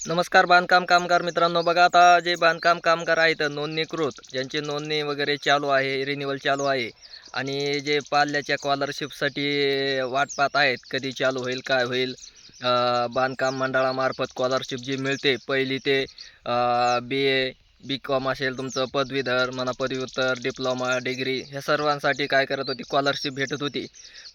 नमस्कार बांधकाम कामगार मित्रांनो, बघा आता जे बांधकाम कामगार आहेत नोंदणीकृत, ज्यांची नोंदणी वगैरे चालू आहे, रिन्युअल चालू आहे आणि जे पाल्याच्या स्कॉलरशिपसाठी वाट पाहत आहेत, कधी चालू होईल, काय होईल. बांधकाम मंडळामार्फत स्कॉलरशिप जी मिळते पहिली ते BA BCom असेल, तुमचं पदवीधर म्हणा, पदव्युत्तर, डिप्लोमा, डिग्री, ह्या सर्वांसाठी काय करत होती, स्कॉलरशिप भेटत होती.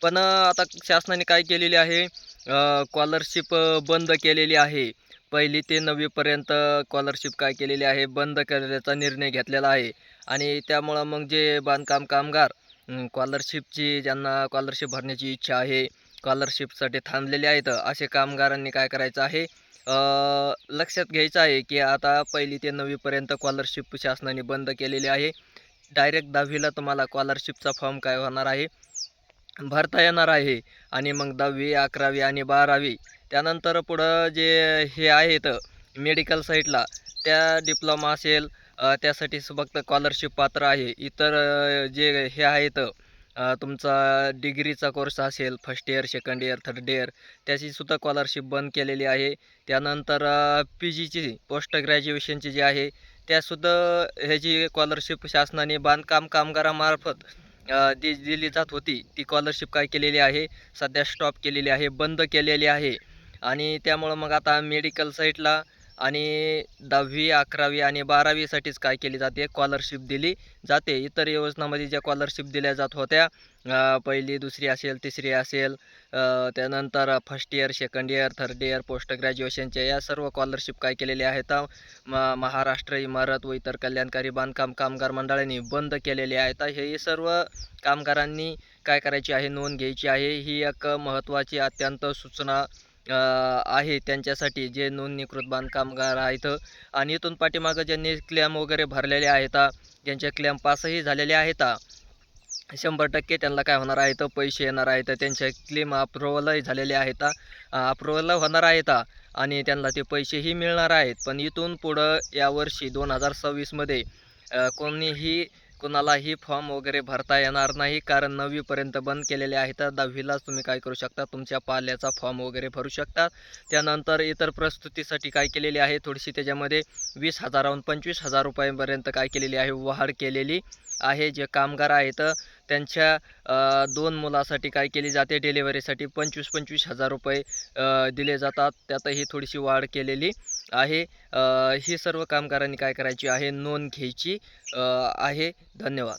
पण आता शासनाने काय केलेली आहे, स्कॉलरशिप बंद केलेली आहे. पहिली ते 9वीपर्यंत स्कॉलरशिप काय केलेली आहे, बंद करण्याचा निर्णय घेतलेला आहे. आणि त्यामुळं मग जे बांधकाम कामगार स्कॉलरशिपची, ज्यांना स्कॉलरशिप भरण्याची इच्छा आहे, स्कॉलरशिपसाठी थांबलेले आहेत, असे कामगारांनी काय करायचं आहे, लक्षात घ्यायचं आहे की आता पहिली ते 9वीपर्यंत स्कॉलरशिप शासनाने बंद केलेली आहे. डायरेक्ट 10वीला तुम्हाला स्कॉलरशिपचा फॉर्म काय होणार आहे, भरता येणार आहे. आणि मग 10वी, 11वी आणि 12वी त्यानंतर पुढं जे हे आहेत मेडिकल साईडला, त्या डिप्लोमा असेल, त्यासाठी फक्त स्कॉलरशिप पात्र आहे. इतर जे हे आहेत, तुमचा डिग्रीचा कोर्स असेल, first year, second year, third year, त्याचीसुद्धा स्कॉलरशिप बंद केलेली आहे. त्यानंतर PGची, पोस्ट ग्रॅज्युएशनची जी आहे, त्यासुद्धा ह्याची स्कॉलरशिप शासनाने बांधकाम कामगारामार्फत दिली जात होती. ती स्कॉलरशिप काय केलेली आहे, सध्या स्टॉप केलेली आहे, बंद केलेली आहे. आणि त्यामुळं मग आता मेडिकल साईडला आणि 10वी, 11वी आणि 12वीसाठीच काय केली जाते, स्कॉलरशिप दिली जाते. इतर योजनामध्ये ज्या स्कॉलरशिप दिल्या जात होत्या, पहिली, दुसरी असेल, तिसरी असेल, त्यानंतर first year, second year, third year, post ग्रॅज्युएशनच्या, या सर्व स्कॉलरशिप काय केलेल्या आहेत, महाराष्ट्र इमारत व इतर कल्याणकारी बांधकाम कामगार मंडळाने बंद केलेले आहेत. हे सर्व कामगारांनी काय करायची आहे, नोंद घ्यायची आहे. ही एक महत्त्वाची अत्यंत सूचना आहे त्यांच्यासाठी, जे नोंदणीकृत बांधकामगार आहेत. आणि इथून पाठीमागं ज्यांनी क्लेम वगैरे भरलेले आहेत, ज्यांचे क्लेम पासही झालेले आहेत, 100% त्यांना काय होणार आहे, तर पैसे येणार आहेत. त्यांचे क्लेम अप्रूव्हलही झालेले आहेत, अप्रूव्हल होणार आहेत आणि त्यांना ते पैसेही मिळणार आहेत. पण इथून पुढं यावर्षी 2026मध्ये कोणीही कुणालाही फॉर्म वगैरे भरता येणार नाही, कारण 9वीपर्यंत बंद केलेले आहेत. 10वीलाच तुम्ही काय करू शकता, तुमच्या पाल्याचा फॉर्म वगैरे भरू शकता. त्यानंतर इतर प्रस्तुतीसाठी काय केलेली आहे, थोडीशी त्याच्यामध्ये 20,000हून 25,000 रुपयांपर्यंत काय केलेली आहे, वाढ केलेली आहे. जे कामगार आहेत त्यांच्या 2 मुलासाठी काय केली जाते, डिलिव्हरीसाठी 25,000 रुपये दिले जातात. त्यातही थोडीशी वाढ केलेली आहे. ही सर्व कामगारांनी काय करायची आहे, नोंद घ्यायची आहे. धन्यवाद.